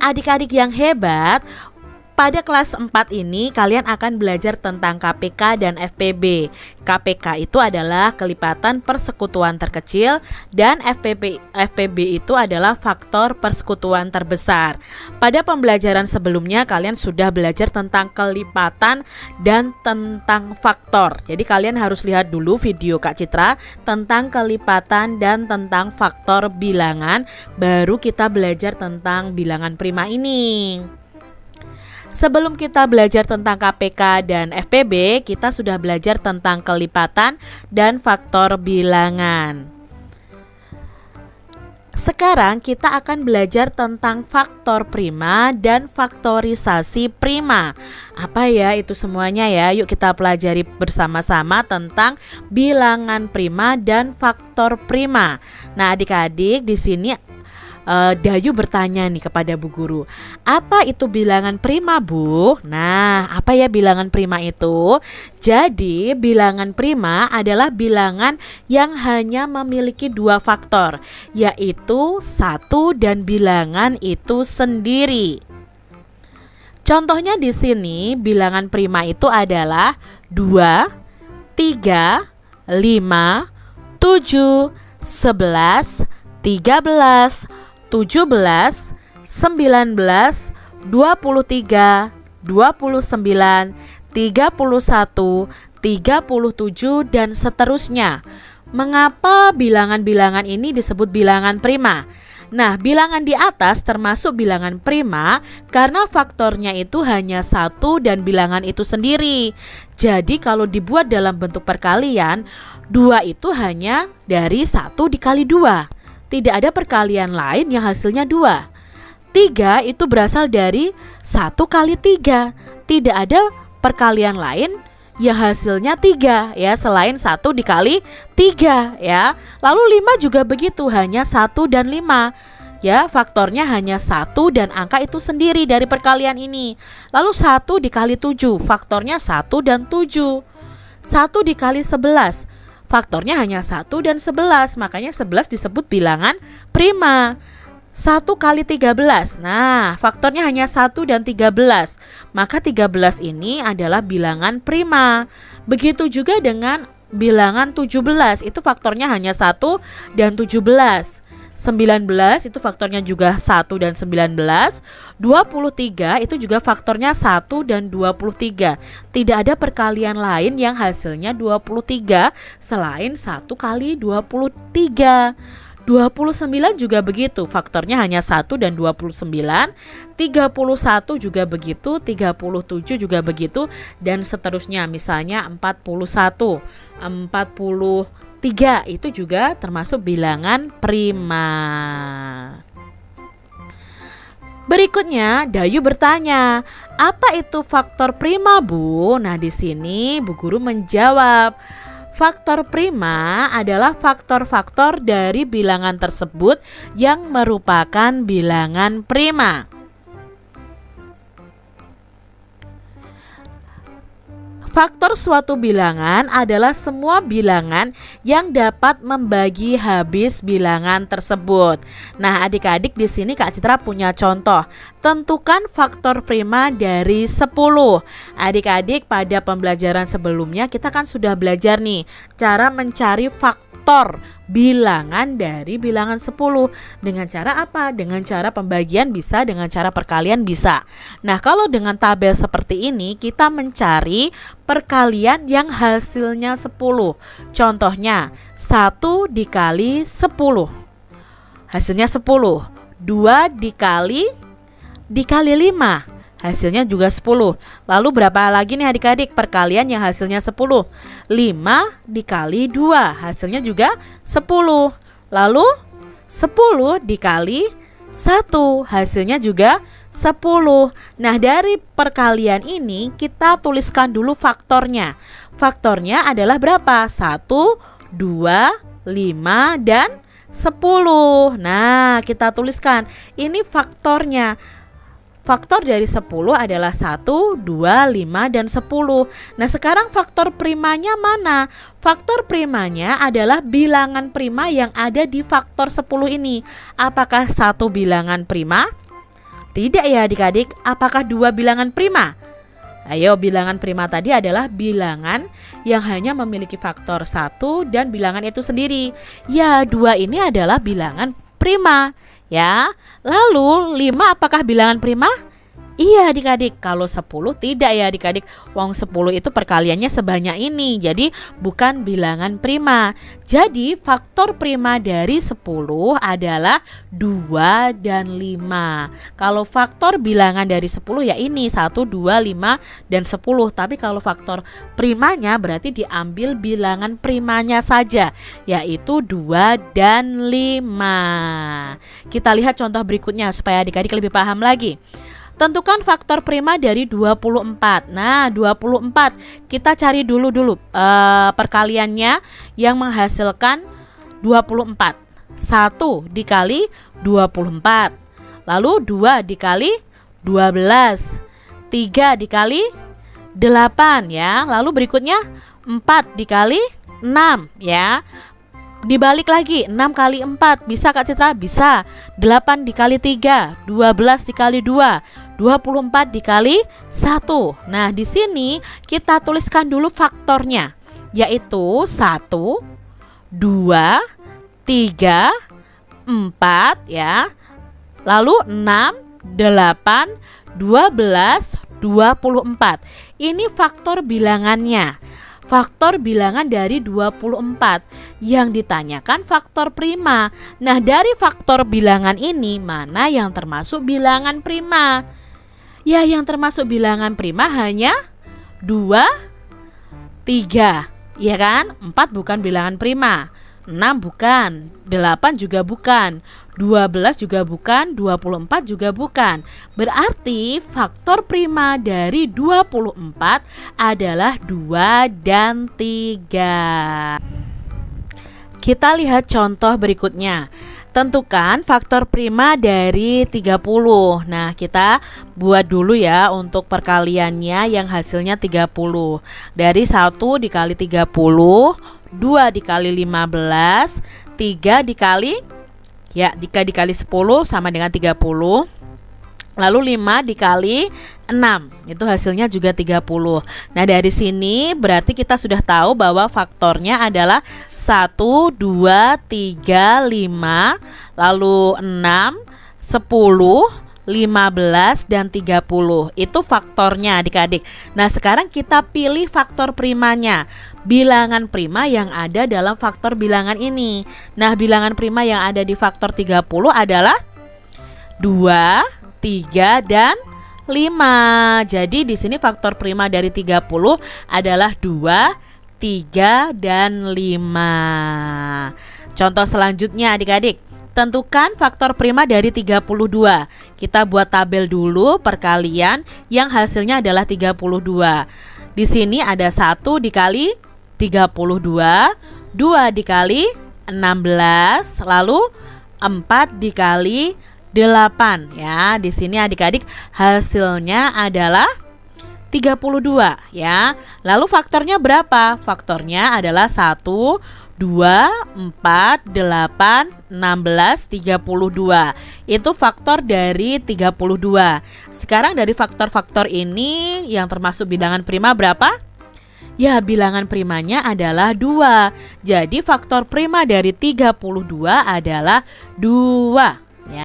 adik-adik yang hebat, pada kelas 4 ini kalian akan belajar tentang KPK dan FPB. KPK itu adalah kelipatan persekutuan terkecil dan FPB itu adalah faktor persekutuan terbesar. Pada pembelajaran sebelumnya kalian sudah belajar tentang kelipatan dan tentang faktor. Jadi kalian harus lihat dulu video Kak Citra tentang kelipatan dan tentang faktor bilangan, baru kita belajar tentang bilangan prima ini. Sebelum kita belajar tentang KPK dan FPB, kita sudah belajar tentang kelipatan dan faktor bilangan. Sekarang kita akan belajar tentang faktor prima dan faktorisasi prima. Apa ya itu semuanya ya? Yuk kita pelajari bersama-sama tentang bilangan prima dan faktor prima. Nah, adik-adik di sini Dayu bertanya nih kepada Bu Guru, apa itu bilangan prima, Bu? Nah, apa ya bilangan prima itu? Jadi bilangan prima adalah bilangan yang hanya memiliki dua faktor, yaitu 1 dan bilangan itu sendiri. Contohnya di sini bilangan prima itu adalah 2, 3, 5, 7, 11, 13, 17, 19, 23, 29, 31, 37 dan seterusnya. Mengapa bilangan-bilangan ini disebut bilangan prima? Nah, bilangan di atas termasuk bilangan prima karena faktornya itu hanya 1 dan bilangan itu sendiri. Jadi kalau dibuat dalam bentuk perkalian, 2 itu hanya dari 1 dikali 2. Tidak ada perkalian lain yang hasilnya 2. 3 itu berasal dari 1 kali 3. Tidak ada perkalian lain yang hasilnya 3 ya, selain 1 dikali 3 ya. Lalu 5 juga begitu, hanya 1 dan 5 ya, faktornya hanya 1 dan angka itu sendiri dari perkalian ini. Lalu 1 dikali 7, faktornya 1 dan 7. 1 dikali 11, faktornya hanya 1 dan 11, makanya 11 disebut bilangan prima. 1 kali 13, nah faktornya hanya 1 dan 13, maka 13 ini adalah bilangan prima. Begitu juga dengan bilangan 17, itu faktornya hanya 1 dan 17. 19 itu faktornya juga 1 dan 19. 23 itu juga faktornya 1 dan 23. Tidak ada perkalian lain yang hasilnya 23 selain 1 kali 23. 29 juga begitu, faktornya hanya 1 dan 29. 31 juga begitu, 37 juga begitu, dan seterusnya. Misalnya 41, 43 itu juga termasuk bilangan prima. Berikutnya, Dayu bertanya, apa itu faktor prima, Bu? Nah, di sini Bu Guru menjawab, faktor prima adalah faktor-faktor dari bilangan tersebut yang merupakan bilangan prima. Faktor suatu bilangan adalah semua bilangan yang dapat membagi habis bilangan tersebut. Nah, adik-adik di sini Kak Citra punya contoh. Tentukan faktor prima dari 10. Adik-adik pada pembelajaran sebelumnya kita kan sudah belajar nih cara mencari faktor bilangan dari bilangan 10. Dengan cara apa? Dengan cara pembagian bisa, dengan cara perkalian bisa. Nah, kalau dengan tabel seperti ini kita mencari perkalian yang hasilnya 10. Contohnya 1 dikali 10 hasilnya 10. 2 dikali 5 hasilnya juga 10. Lalu berapa lagi nih adik-adik perkalian yang hasilnya 10? 5 dikali 2 hasilnya juga 10. Lalu 10 dikali 1 hasilnya juga 10. Nah, dari perkalian ini kita tuliskan dulu faktornya. Faktornya adalah berapa? 1, 2, 5, dan 10. Nah, kita tuliskan. Ini faktornya. Faktor dari 10 adalah 1, 2, 5, dan 10. Nah, sekarang faktor primanya mana? Faktor primanya adalah bilangan prima yang ada di faktor 10 ini. Apakah satu bilangan prima? Tidak ya adik-adik, apakah 2 bilangan prima? Ayo, bilangan prima tadi adalah bilangan yang hanya memiliki faktor 1 dan bilangan itu sendiri. Ya, 2 ini adalah bilangan prima. Ya, lalu 5 apakah bilangan prima? Iya adik-adik, kalau 10 tidak ya adik-adik. Wong 10 itu perkaliannya sebanyak ini, jadi bukan bilangan prima. Jadi faktor prima dari 10 adalah 2 dan 5. Kalau faktor bilangan dari 10 ya ini 1, 2, 5, dan 10. Tapi kalau faktor primanya berarti diambil bilangan primanya saja, yaitu 2 dan 5. Kita lihat contoh berikutnya supaya adik-adik lebih paham lagi. Tentukan faktor prima dari 24. Nah, 24 kita cari dulu perkaliannya yang menghasilkan 24. 1 dikali 24. Lalu 2 dikali 12. 3 dikali 8 ya. Lalu berikutnya 4 dikali 6 ya. Dibalik lagi 6 kali 4. Bisa Kak Citra? Bisa. 8 dikali 3, 12 dikali 2, 24 dikali 1. Nah, di sini kita tuliskan dulu faktornya, yaitu 1, 2, 3, 4 ya. Lalu 6, 8, 12, 24. Ini faktor bilangannya. Faktor bilangan dari 24. Yang ditanyakan faktor prima. Nah, dari faktor bilangan ini mana yang termasuk bilangan prima? Ya, yang termasuk bilangan prima hanya 2, 3. Ya kan? 4 bukan bilangan prima, 6 bukan, 8 juga bukan, 12 juga bukan, 24 juga bukan. Berarti faktor prima dari 24 adalah 2 dan 3. Kita lihat contoh berikutnya. Tentukan faktor prima dari 30. Nah, kita buat dulu ya untuk perkaliannya yang hasilnya 30. Dari 1 dikali 30, 2 dikali 15, 3 dikali, ya, jika dikali 10 sama dengan 30. Lalu 5 dikali 6, itu hasilnya juga 30. Nah, dari sini berarti kita sudah tahu bahwa faktornya adalah 1, 2, 3, 5, lalu 6, 10, 15, dan 30. Itu faktornya adik-adik. Nah, sekarang kita pilih faktor primanya, bilangan prima yang ada dalam faktor bilangan ini. Nah, bilangan prima yang ada di faktor 30 adalah 2, 3, dan 5. Jadi di sini faktor prima dari 30 adalah 2, 3, dan 5. Contoh selanjutnya adik-adik. Tentukan faktor prima dari 32. Kita buat tabel dulu perkalian yang hasilnya adalah 32. Di sini ada 1 dikali 32, 2 dikali 16, lalu 4 dikali 8 ya. Di sini adik-adik hasilnya adalah 32 ya. Lalu faktornya berapa? Faktornya adalah 1, 2, 4, 8, 16, 32. Itu faktor dari 32. Sekarang dari faktor-faktor ini yang termasuk bilangan prima berapa? Ya, bilangan primanya adalah 2. Jadi faktor prima dari 32 adalah 2.